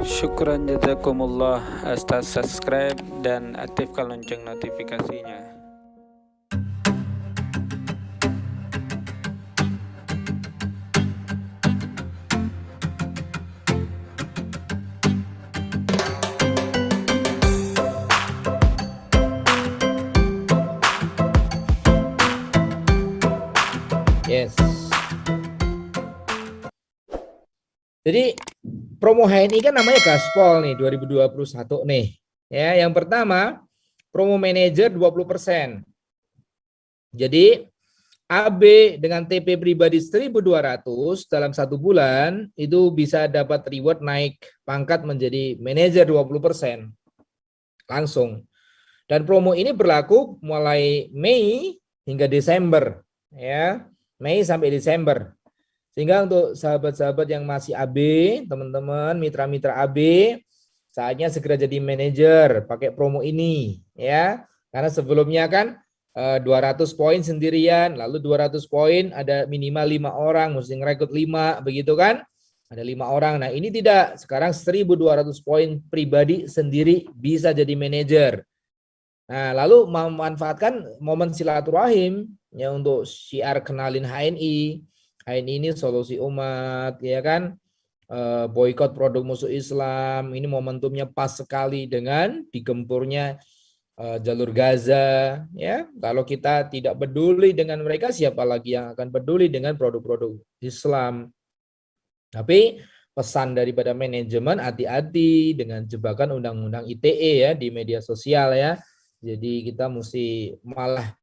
Syukran jazakumullah atas subscribe dan aktifkan lonceng notifikasinya. Yes. Jadi promo HNI kan namanya gaspol nih 2021 nih. Ya, yang pertama promo manager 20%. Jadi AB dengan TP pribadi 1.200 dalam 1 bulan itu bisa dapat reward naik pangkat menjadi manajer 20% langsung. Dan promo ini berlaku mulai Mei hingga Desember, ya. Mei sampai Desember. Sehingga untuk sahabat-sahabat yang masih AB, teman-teman, mitra-mitra AB, saatnya segera jadi manajer pakai promo ini, ya. Karena sebelumnya kan 200 poin sendirian, lalu 200 poin ada minimal 5 orang, mesti ngerekrut 5, begitu kan? Ada 5 orang. Nah, ini tidak. Sekarang 1.200 poin pribadi sendiri bisa jadi manajer. Nah, lalu memanfaatkan momen silaturahim ya untuk syiar kenalin HNI. HNI ini solusi umat, ya kan? Boikot produk musuh Islam. Ini momentumnya pas sekali dengan digempurnya jalur Gaza, ya. Kalau kita tidak peduli dengan mereka, siapa lagi yang akan peduli dengan produk-produk Islam? Tapi pesan daripada manajemen, hati-hati dengan jebakan undang-undang ITE ya di media sosial ya. Jadi kita mesti malah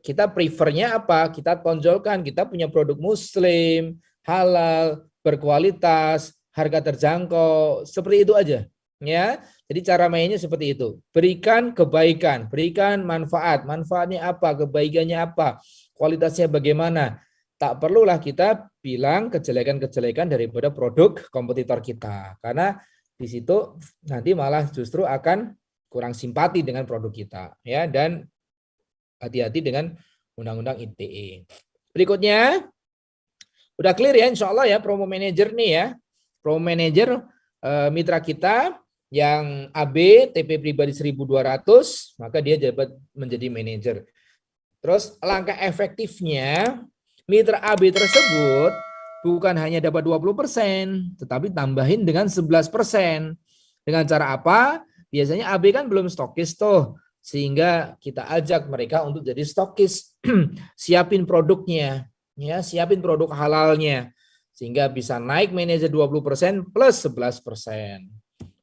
kita prefernya apa? Kita tonjolkan kita punya produk muslim, halal, berkualitas, harga terjangkau, seperti itu aja. Ya, jadi cara mainnya seperti itu. Berikan kebaikan, berikan manfaat. Manfaatnya apa? Kebaikannya apa? Kualitasnya bagaimana? Tak perlulah kita bilang kejelekan-kejelekan daripada produk kompetitor kita. Karena di situ nanti malah justru akan kurang simpati dengan produk kita, ya. Dan hati-hati dengan undang-undang ITE. Berikutnya, udah clear ya, insya Allah ya, promo manager nih ya. Promo manager mitra kita yang AB TP pribadi 1.200, maka dia dapat menjadi manajer. Terus langkah efektifnya, mitra AB tersebut bukan hanya dapat 20%, tetapi tambahin dengan 11%. Dengan cara apa? Biasanya AB kan belum stokis tuh, sehingga kita ajak mereka untuk jadi stokis. Siapin produknya, ya, siapin produk halalnya, sehingga bisa naik manajer 20% plus 11%.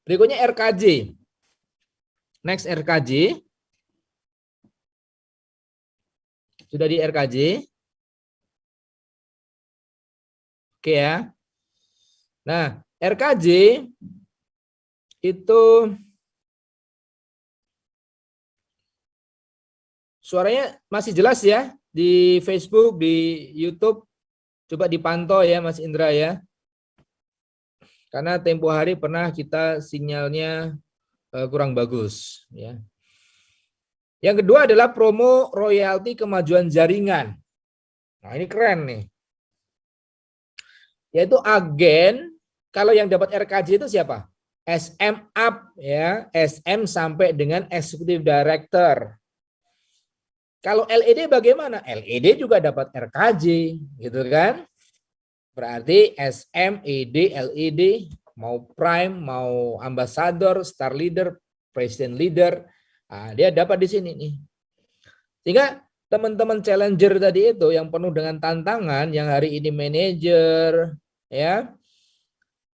Berikutnya RKJ. Next RKJ. Sudah di RKJ. Oke ya. Nah, RKJ itu suaranya masih jelas ya di Facebook, di YouTube. Coba dipantau ya Mas Indra ya. Karena tempo hari pernah kita sinyalnya kurang bagus ya. Yang kedua adalah promo royalti kemajuan jaringan. Nah, ini keren nih. Yaitu agen, kalau yang dapat RKJ itu siapa? SM up ya, SM sampai dengan Executive Director. Kalau LED bagaimana? LED juga dapat RKJ, gitu kan? Berarti SM, ED, LED, mau Prime, mau Ambassador, Star Leader, President Leader, nah, dia dapat di sini nih. Sehingga teman-teman challenger tadi itu yang penuh dengan tantangan, yang hari ini manajer, ya,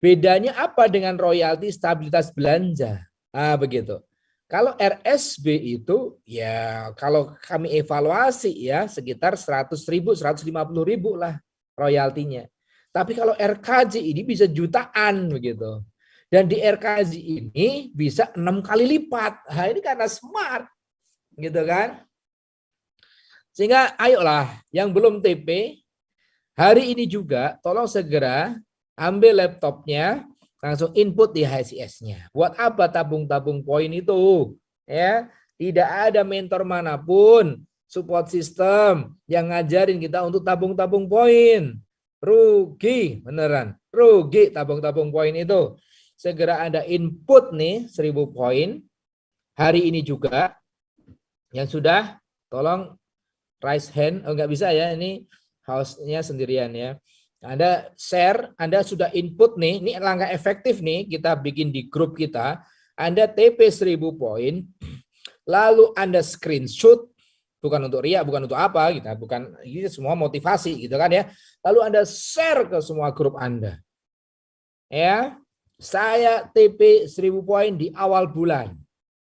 bedanya apa dengan royalti stabilitas belanja? Ah, begitu. Kalau RSB itu ya kalau kami evaluasi ya sekitar 100.000, 150.000 lah royaltinya. Tapi kalau RKJ ini bisa jutaan begitu. Dan di RKJ ini bisa 6 kali lipat. Nah, ini karena smart. Gitu kan? Sehingga ayolah yang belum TP hari ini juga tolong segera ambil laptopnya, langsung input di HCS-nya. Buat apa tabung-tabung poin itu? Ya, tidak ada mentor manapun, support system yang ngajarin kita untuk tabung-tabung poin. Rugi beneran, rugi tabung-tabung poin itu. segera Anda input nih 1000 poin. Hari ini juga yang sudah tolong raise hand. Oh, nggak bisa ya, ini host-nya sendirian ya. Anda share, Anda sudah input nih, ini langkah efektif nih kita bikin di grup kita. Anda TP 1000 poin, lalu Anda screenshot, bukan untuk ria, bukan untuk apa, gitu, bukan, ini semua motivasi gitu kan ya. Lalu Anda share ke semua grup Anda. Ya, saya TP 1000 poin di awal bulan.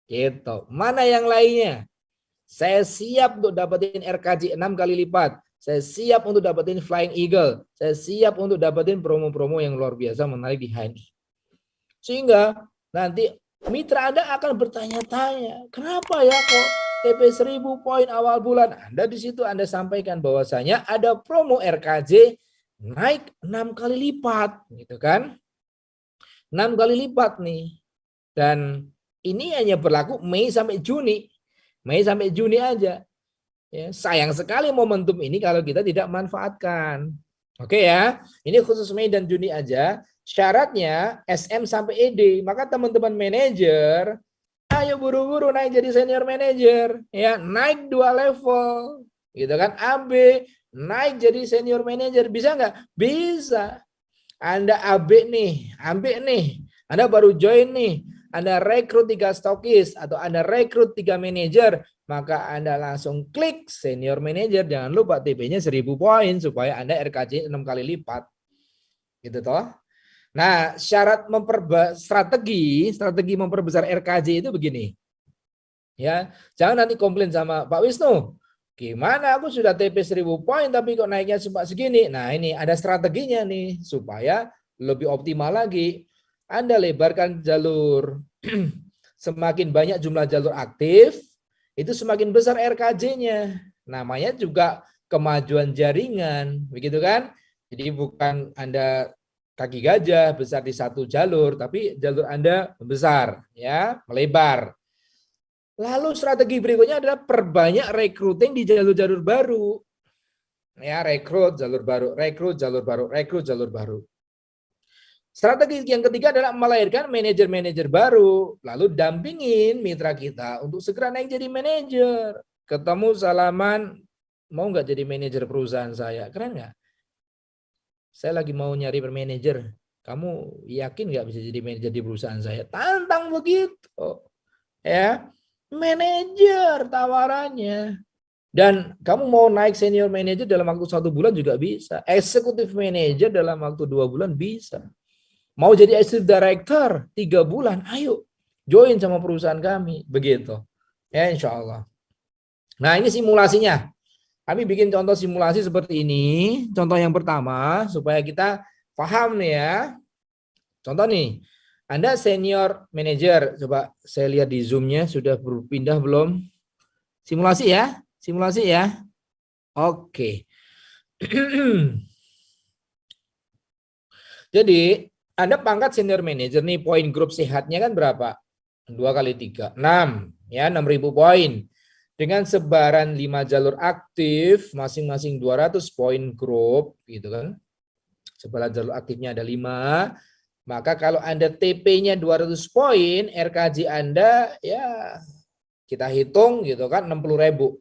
Gitu. Mana yang lainnya? Saya siap untuk dapetin RKJ 6 kali lipat. Saya siap untuk dapetin Flying Eagle. Saya siap untuk dapetin promo-promo yang luar biasa menarik di HNI. Sehingga nanti mitra Anda akan bertanya-tanya, kenapa ya kok TP 1000 poin awal bulan? Anda di situ Anda sampaikan bahwasanya ada promo RKJ naik 6 kali lipat, gitu kan? 6 kali lipat nih. Dan ini hanya berlaku Mei sampai Juni. Mei sampai Juni aja. Ya, sayang sekali momentum ini kalau kita tidak manfaatkan. Oke ya, ini khusus Mei dan Juni aja. Syaratnya SM sampai ED. Maka teman-teman manajer, ayo buru-buru naik jadi senior manager. Ya, naik 2 level. Gitu kan, AB naik jadi senior manager. Bisa nggak? Bisa. Anda AB nih, Anda baru join nih. Anda rekrut 3 stokis atau Anda rekrut 3 manajer, maka Anda langsung klik senior manager. Jangan lupa TP-nya 1000 poin supaya Anda RKJ 6 kali lipat. Gitu toh. Nah, syarat strategi memperbesar RKJ itu begini. Ya, jangan nanti komplain sama Pak Wisnu. Gimana aku sudah TP 1000 poin tapi kok naiknya cuma segini? Nah, ini ada strateginya nih supaya lebih optimal lagi. Anda lebarkan jalur. Semakin banyak jumlah jalur aktif, itu semakin besar RKJ-nya. Namanya juga kemajuan jaringan, begitu kan? Jadi bukan Anda kaki gajah besar di satu jalur, tapi jalur Anda besar, ya, melebar. Lalu strategi berikutnya adalah perbanyak recruiting di jalur-jalur baru. Ya, rekrut jalur baru, rekrut jalur baru, rekrut jalur baru. Strategi yang ketiga adalah melahirkan manajer-manajer baru, lalu dampingin mitra kita untuk segera naik jadi manajer. Ketemu salaman, mau nggak jadi manajer perusahaan saya? Keren nggak? Saya lagi mau nyari manajer. Kamu yakin nggak bisa jadi manajer di perusahaan saya? Tantang begitu, ya. Manajer tawarannya. Dan kamu mau naik senior manager dalam waktu 1 bulan juga bisa. Eksekutif manager dalam waktu 2 bulan bisa. Mau jadi executive director 3 bulan, ayo join sama perusahaan kami. Begitu. Ya, insya Allah. Nah, ini simulasinya. Kami bikin contoh simulasi seperti ini. Contoh yang pertama, supaya kita paham nih ya. Contoh nih, Anda senior manager. Coba saya lihat di Zoom-nya sudah berpindah belum? Simulasi ya? Simulasi ya? Oke. Jadi, Anda pangkat senior manager nih, poin grup sehatnya kan berapa? 2 kali 3, 6. Ya, 6.000 poin. Dengan sebaran 5 jalur aktif, masing-masing 200 poin grup, gitu kan. Sebaran jalur aktifnya ada 5. Maka kalau Anda TP-nya 200 poin, RKJ Anda ya kita hitung gitu kan 60.000.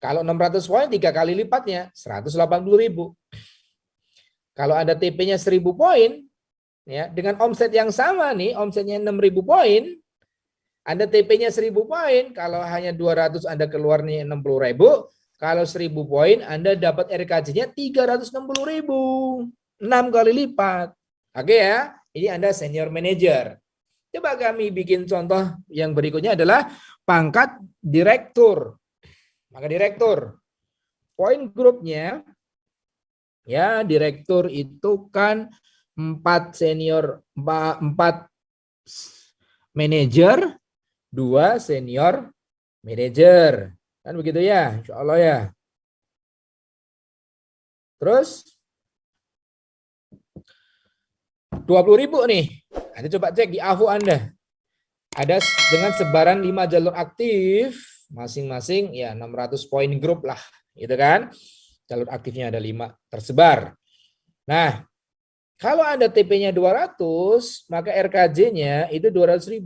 Kalau 600 poin 3 kali lipatnya 180.000. Kalau Anda TP-nya 1000 poin, ya dengan omset yang sama nih, omsetnya 6.000 poin, Anda TP-nya 1000 poin, kalau hanya 200 Anda keluarnya 60.000, kalau 1000 poin Anda dapat RKJ-nya 360.000. 6 kali lipat. Oke ya, ini Anda senior manager. Coba kami bikin contoh yang berikutnya adalah pangkat direktur. Maka direktur, poin grupnya, ya direktur itu kan 4 senior, 4 manajer, 2 senior manajer. Kan begitu ya, insya Allah ya. Terus 20.000 nih. Anda coba cek di AVO Anda. Ada dengan sebaran 5 jalur aktif, masing-masing ya 600 poin grup lah, gitu kan. Jalur aktifnya ada 5 tersebar. Nah, Kalau Anda TP-nya 200, maka RKJ-nya itu 200.000.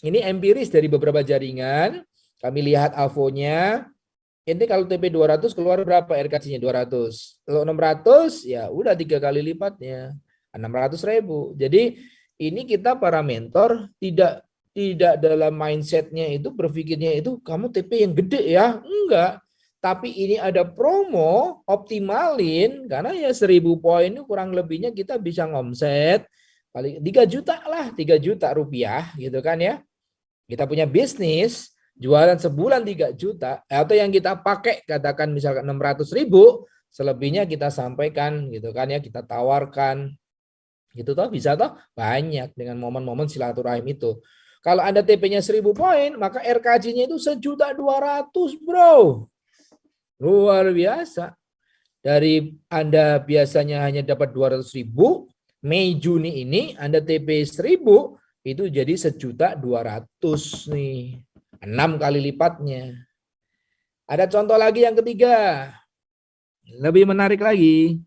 Ini empiris dari beberapa jaringan. Kami lihat AVO-nya. Ini kalau TP 200 keluar berapa RKJ-nya 200. Kalau 600 ya udah 3 kali lipatnya. 600.000. Jadi ini kita para mentor tidak dalam mindsetnya itu berpikirnya itu kamu TP yang gede ya. Enggak. Tapi ini ada promo, optimalin, karena ya 1.000 poin itu kurang lebihnya kita bisa ngomset paling 3 juta lah, 3 juta rupiah gitu kan ya. Kita punya bisnis, jualan sebulan 3 juta, atau yang kita pakai katakan misalkan 600.000, selebihnya kita sampaikan gitu kan ya, kita tawarkan. Gitu toh bisa toh banyak dengan momen-momen silaturahim itu. Kalau Anda TP-nya 1.000 poin, maka RKJ-nya itu 1.200.000, bro. Luar biasa. Dari Anda biasanya hanya dapat 200.000, Mei Juni ini Anda TP 1.000 itu jadi 1.200.000 nih. 6 kali lipatnya. Ada contoh lagi yang ketiga. Lebih menarik lagi.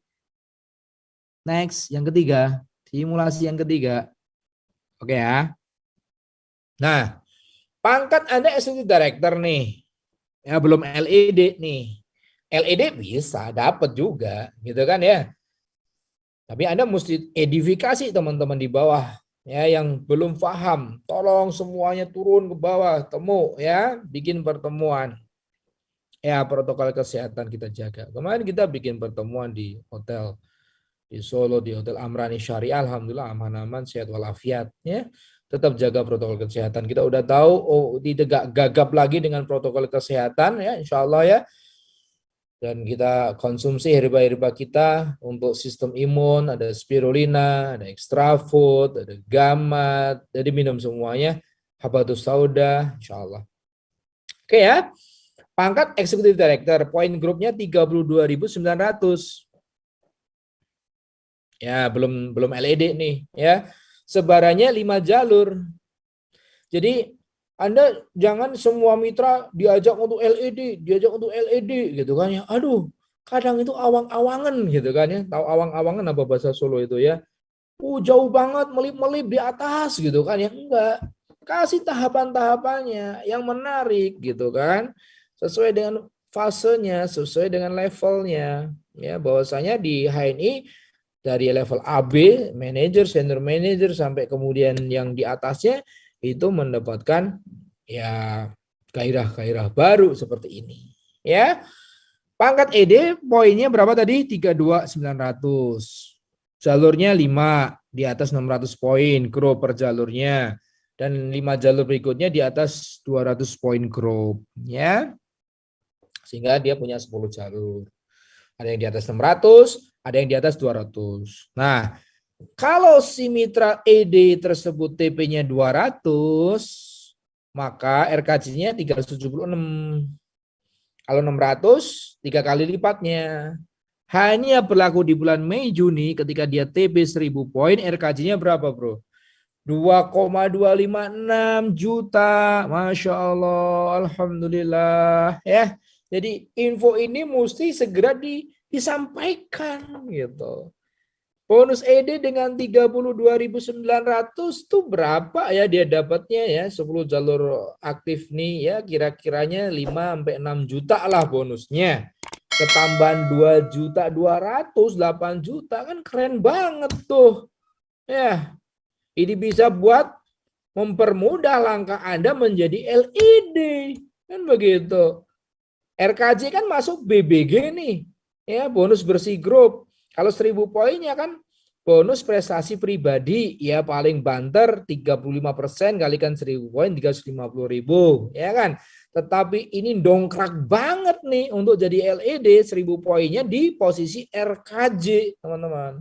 Next, yang ketiga. Simulasi yang ketiga. Oke ya. Nah, pangkat Anda Executive Director nih. Ya belum LED nih. LED bisa dapat juga, gitu kan ya. Tapi Anda mesti edifikasi teman-teman di bawah ya yang belum paham. Tolong semuanya turun ke bawah, temu ya, bikin pertemuan. Ya, protokol kesehatan kita jaga. Kemarin kita bikin pertemuan di hotel di Solo, di Hotel Amrani Syariah, alhamdulillah aman-aman, sehat walafiat ya. Tetap jaga protokol kesehatan. Kita udah tahu, oh tidak gagap lagi dengan protokol kesehatan ya, insya Allah ya. Dan kita konsumsi herba-herba kita untuk sistem imun, ada spirulina, ada extra food, ada gamat, jadi minum semuanya, habatus sauda, insya Allah. Oke ya, pangkat Executive Director, poin grupnya 32.900. Ya, belum LED nih ya. Sebarannya 5 jalur. Jadi Anda jangan semua mitra diajak untuk LED, gitu kan ya. Aduh, kadang itu awang-awangan gitu kan ya. Tahu awang-awangan apa bahasa Solo itu ya? Jauh banget, melip-melip di atas gitu kan ya. Enggak. Kasih tahapan-tahapannya yang menarik gitu kan. Sesuai dengan fasenya, sesuai dengan levelnya. Ya, bahwasanya di HNI dari level AB, manager, senior manager sampai kemudian yang di atasnya itu mendapatkan ya gairah-gairah baru seperti ini. Ya. Pangkat ED poinnya berapa tadi? 32.900. Jalurnya 5, di atas 600 poin grow per jalurnya, dan 5 jalur berikutnya di atas 200 poin grow ya. Sehingga dia punya 10 jalur. Ada yang di atas 600, ada yang di atas 200. Nah, kalau si mitra ED tersebut TP-nya 200, maka RKJ-nya 376. Kalau 600, 3 kali lipatnya. Hanya berlaku di bulan Mei Juni ketika dia TP 1.000 poin, RKJ-nya berapa, bro? 2,256 juta. Masya Allah, alhamdulillah. Ya, jadi info ini mesti segera disampaikan gitu. Bonus ED dengan 32.900 tuh berapa ya dia dapatnya ya, 10 jalur aktif nih ya, kira-kiranya 5 sampai 6 juta lah bonusnya. Ketambahan 2 juta 200, 8 juta kan keren banget tuh. Ya. Ini bisa buat mempermudah langkah Anda menjadi LED. Kan begitu. RKJ kan masuk BBG nih. Ya, bonus bersih grup. Kalau 1.000 poinnya kan bonus prestasi pribadi ya paling banter 35% kalikan 1.000 poin 350.000 ya kan. Tetapi ini dongkrak banget nih untuk jadi LED 1.000 poinnya di posisi RKJ teman-teman.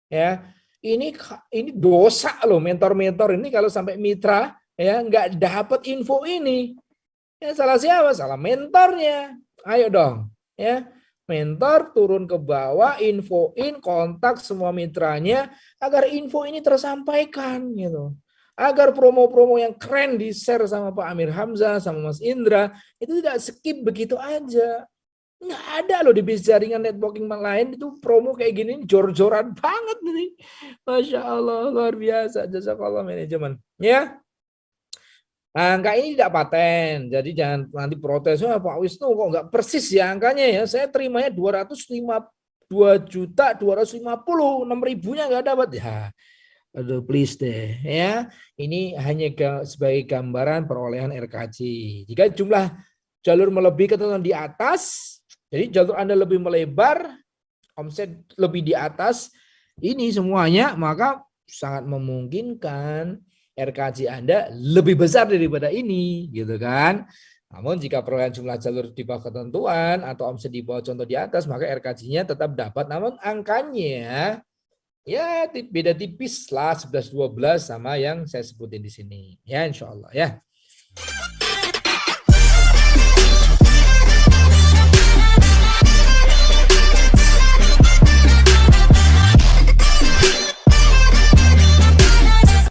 Ya, ini dosa loh mentor-mentor ini kalau sampai mitra ya nggak dapat info ini. Ya, salah siapa? Salah mentornya. Ayo dong ya. Mentor turun ke bawah, infoin, kontak semua mitranya agar info ini tersampaikan gitu. Agar promo-promo yang keren di-share sama Pak Amir Hamzah, sama Mas Indra, itu tidak skip begitu aja. Nggak ada loh di bisnis jaringan networking lain itu promo kayak gini jor-joran banget nih. Masya Allah, luar biasa. Jazakallah manajemen. Ya, angka ini tidak paten. Jadi jangan nanti protes, wah Pak Wisnu kok nggak persis ya angkanya ya. Saya terimanya 252.250.000, 6.000-nya nggak dapat ya. Aduh, please deh ya. Ini hanya sebagai gambaran perolehan RKJ. Jika jumlah jalur melebihi ketentuan di atas, jadi jalur Anda lebih melebar, omset lebih di atas, ini semuanya, maka sangat memungkinkan RKJ Anda lebih besar daripada ini, gitu kan. Namun jika perolehan jumlah jalur di bawah ketentuan atau omset di bawah contoh di atas, maka RKJ-nya tetap dapat, namun angkanya ya beda tipis lah 11-12 sama yang saya sebutin di sini. Ya insya Allah ya.